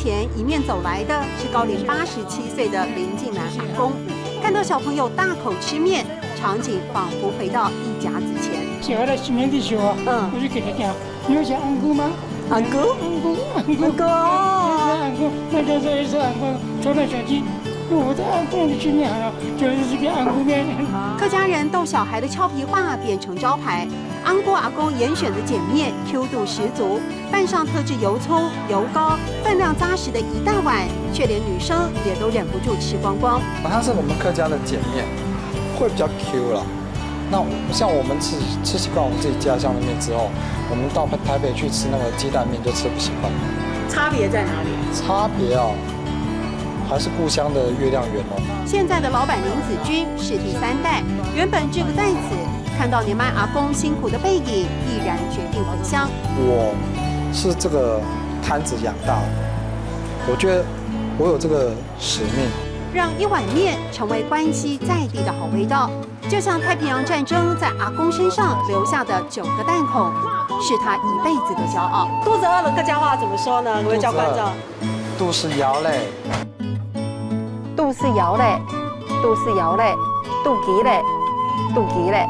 前迎面走来的是高龄87岁的林敬南阿公，看到小朋友大口吃面，场景仿佛回到一家子前。小孩来吃面的时候，我就给他讲，你有想安姑吗？安姑，安姑哦，安姑，那就说一声安姑，从那小鸡。我在安姑里吃面好了，就是这个安姑面。客家人逗小孩的俏皮话变成招牌。安姑阿公严选的碱面 Q 度十足，拌上特制油葱、油膏，分量扎实的一大碗，却连女生也都忍不住吃光光。它是我们客家的碱面，会比较 Q 了。那像我们吃习惯我们自己家乡的面之后，我们到台北去吃那个鸡蛋面就吃不习惯。差别在哪里？差别啊，还是故乡的月亮圆哦。现在的老板林子君是第3代，原本志不在此，看到年迈阿公辛苦的背影，毅然决定回乡。我是这个摊子养大的，我觉得我有这个使命，让一碗面成为关西在地的好味道，就像太平洋战争在阿公身上留下的9个弹孔，是他一辈子的骄傲。肚子饿了，客家话怎么说呢？各位教观众，肚是摇嘞，肚是摇嘞，肚是摇嘞，肚脐嘞，肚脐嘞。